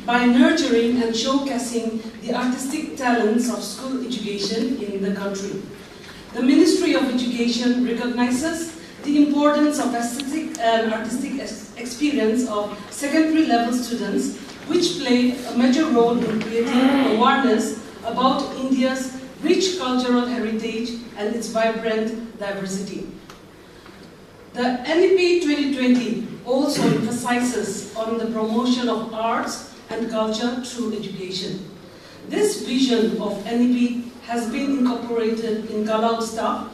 by nurturing and showcasing the artistic talents of school education in the country. The Ministry of Education recognizes the importance of aesthetic and artistic experience of secondary level students, which play a major role in creating awareness about India's rich cultural heritage and its vibrant diversity. The NEP 2020 also emphasizes on the promotion of arts and culture through education. This vision of NEP has been incorporated in Kala Utsav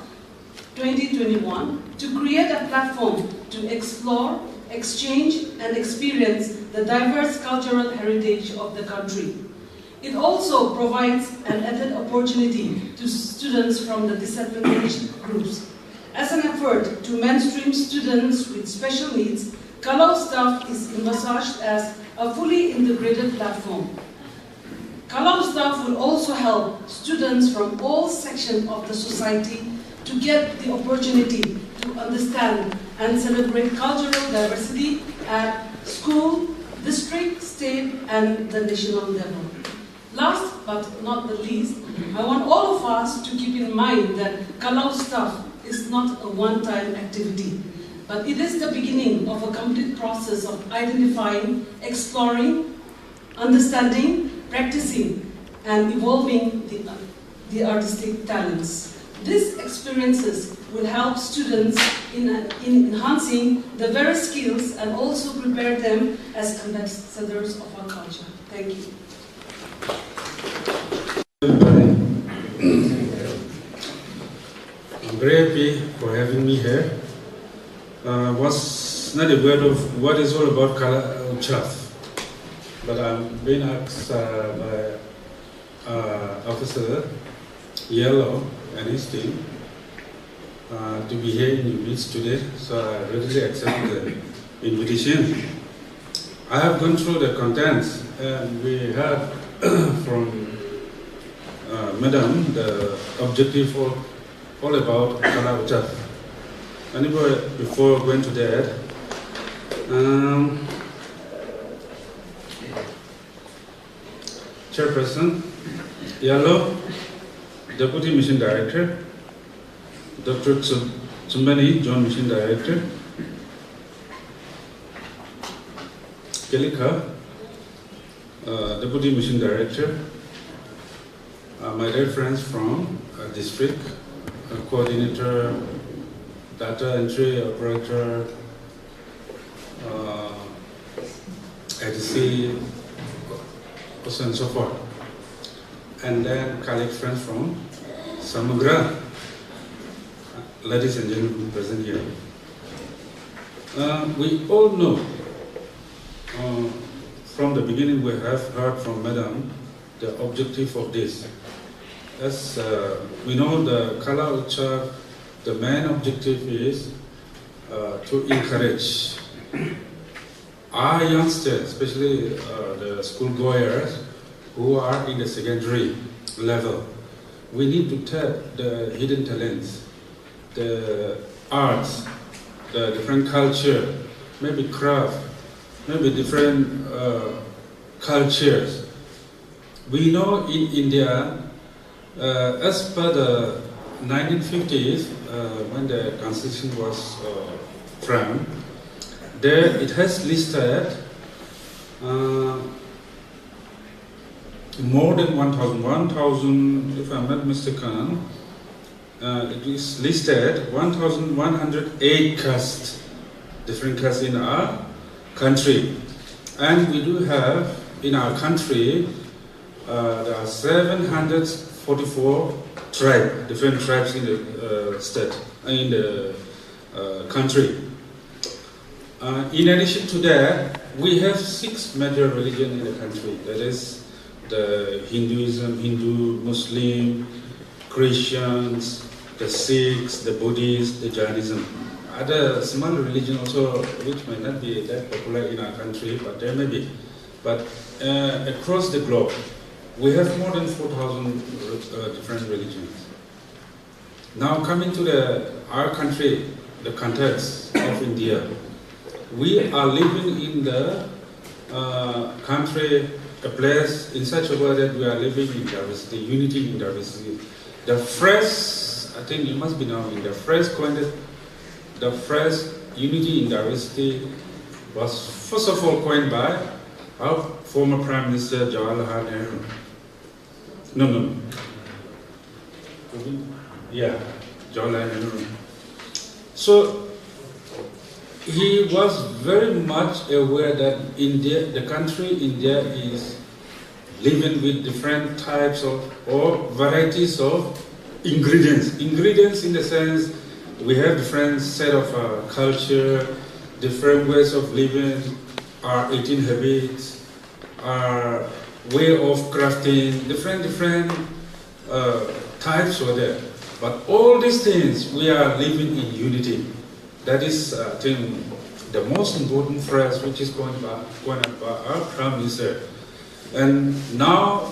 2021 to create a platform to explore, exchange, and experience the diverse cultural heritage of the country. It also provides an added opportunity to students from the disadvantaged groups. As an effort to mainstream students with special needs, Kala Utsav is envisaged as a fully integrated platform. Kala Utsav will also help students from all sections of the society to get the opportunity to understand and celebrate cultural diversity at school, district, state, and the national level. Last but not the least, I want all of us to keep in mind that Kala Utsav is not a one-time activity, but it is the beginning of a complete process of identifying, exploring, understanding, practicing, and evolving the artistic talents. These experiences will help students in enhancing the various skills and also prepare them as ambassadors of our culture. Thank you. I'm very happy for having me here. Was not aware of what is all about Kala Utsav, but I'm being asked by Officer Yellow and his team to be here in your midst today, so I readily accept the invitation. I have gone through the contents, and we heard from Madam the objective all about Kala Utsav. Anyway, before going to that, Chairperson Yellow, Deputy Mission Director, Dr. Tsumbani, Joint Mission Director, Kelika, Deputy Mission Director, my dear friends from district, coordinator, data entry operator, ADC, and so forth. And then colleague friends from Samudra, ladies and gentlemen present here. We all know, from the beginning we have heard from Madam the objective of this. As we know, the Kala Utsav, the main objective is to encourage our youngsters, especially the school goers who are in the secondary level. We need to tap the hidden talents, the arts, the different culture, maybe craft, maybe different cultures. We know in India, as per the 1950s, when the constitution was framed, there it has listed more than 1,000, if I'm not mistaken, it is listed 1,108 castes, different castes in our country. And we do have in our country, there are 744 tribes, different tribes in the state, in the country. In addition to that, we have 6 major religions in the country. That is the Hinduism, Hindu, Muslim, Christians, the Sikhs, the Buddhists, the Jainism. Other small religions also, which may not be that popular in our country, but there may be. But across the globe, we have more than 4,000 different religions. Now coming to our country, the context of India, we are living in the country a place in such a way that we are living in diversity, unity in diversity. The phrase, I think you must be knowing, the phrase unity in diversity was first of all coined by our former Prime Minister Jawaharlal Nehru. No. Yeah, Jawaharlal Nehru. So he was very much aware that India, the country India, is living with different types of or varieties of ingredients. Ingredients in the sense we have different set of culture, different ways of living, our eating habits, our way of crafting, different types are there. But all these things we are living in unity. That is, I think, the most important phrase which is coined by our Prime Minister. And now,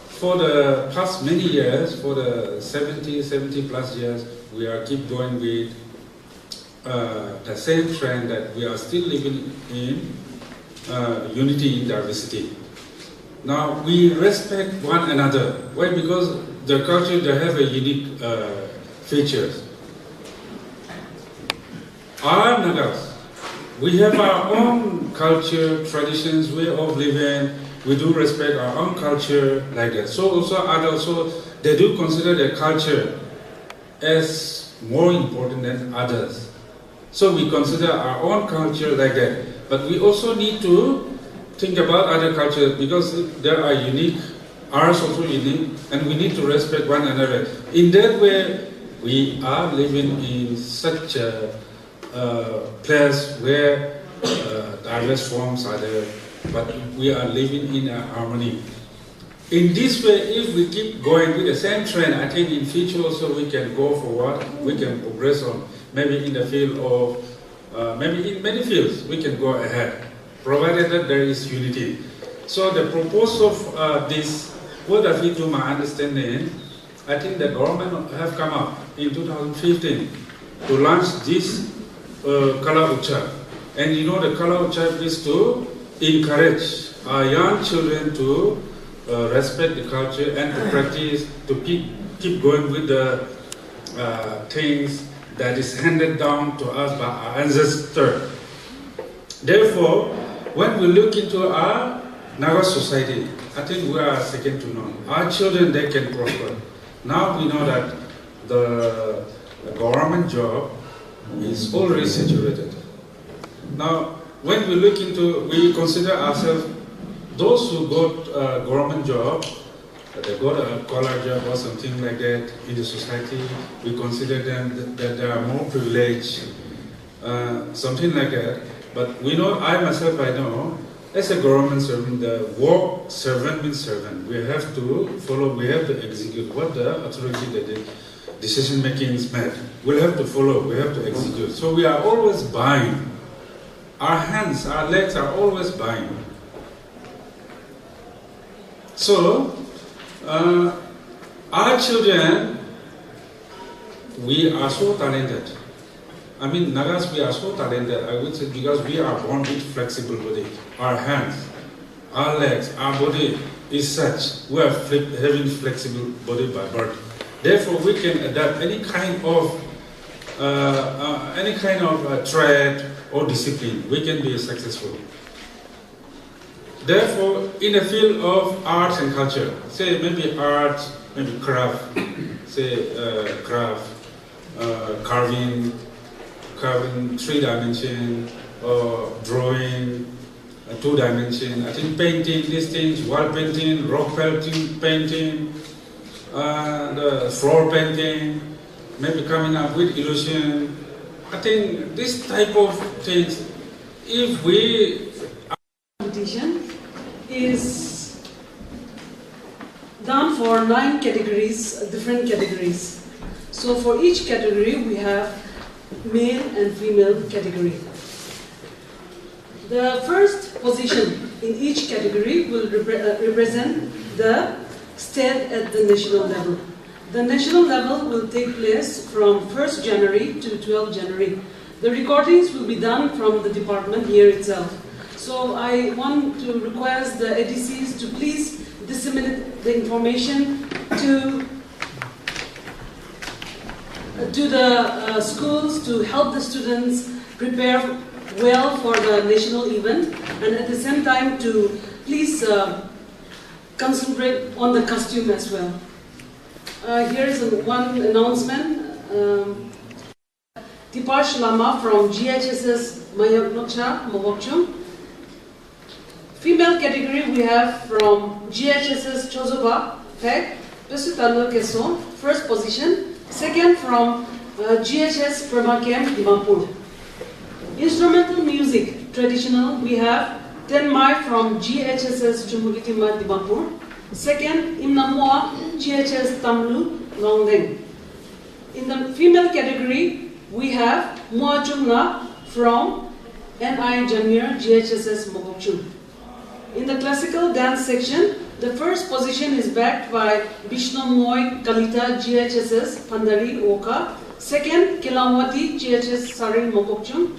for the past many years, for the 70 plus years, we are keep going with the same trend that we are still living in unity in diversity. Now, we respect one another. Why? Because the culture, they have a unique features. Our Nagas, we have our own culture, traditions, way of living. We do respect our own culture like that. So also others, so they do consider their culture as more important than others. So we consider our own culture like that. But we also need to think about other cultures because they are unique, ours also unique, and we need to respect one another. In that way, we are living in such a place where diverse forms are there, but we are living in a harmony. In this way, if we keep going with the same trend, I think in future also we can go forward, we can progress on, maybe in the field of, maybe in many fields, we can go ahead, provided that there is unity. So the purpose of this, what have we to my understanding, I think the government have come up in 2015 to launch this Kala Utsav. And you know the Kala Utsav is to encourage our young children to respect the culture and to practice, to keep going with the things that is handed down to us by our ancestors. Therefore, when we look into our Naga society, I think we are second to none. Our children, they can prosper. Now we know that the government job is already saturated. Now, when we look into, we consider ourselves, those who got a government job, they got a collar job or something like that in the society, we consider them that they are more privileged, something like that. But we know, I myself, I know, as a government servant, the work servant means servant. We have to follow, we have to execute what the authority that the decision making is made. We'll have to follow, we have to execute. So we are always buying. Our hands, our legs are always buying. So, our children, we are so talented. I mean, Nagas, we are so talented, I would say, because we are born with flexible body. Our hands, our legs, our body is such. We are having flexible body by birth. Therefore, we can adapt any kind of trade or discipline. We can be successful. Therefore, in the field of arts and culture, say maybe art, maybe craft, say carving 3-dimension, or drawing 2-dimension. I think painting, these things, wall painting, rock painting, the floor painting, maybe coming up with illusion. I think this type of things, if we... Competition is done for 9 categories, different categories. So for each category we have male and female category. The first position in each category will represent the state at the national level. The national level will take place from 1st January to 12th January. The recordings will be done from the department here itself. So I want to request the ADCs to please disseminate the information to the schools to help the students prepare well for the national event, and at the same time to please concentrate on the costume as well. Here is one announcement. Tipash Lama from GHSS Mayaknocha, Mawakchum. Female category we have from GHSS Chozoba, Pek, Pesutalo Keson, first position. Second from GHS Pramakem, Dimapur. Instrumental music, traditional, we have Tenmai from GHSS Chumugitima, Dimapur. Second, Imnamua, GHS Tamlu, Longdeng. In the female category, we have Mua Chungna from NI Jamir, GHSS Mokokchung. In the classical dance section, the first position is backed by Vishnu Moy Kalita, GHSS Pandari Oka. Second, Kilamwati, GHS Sarin Mokokchung.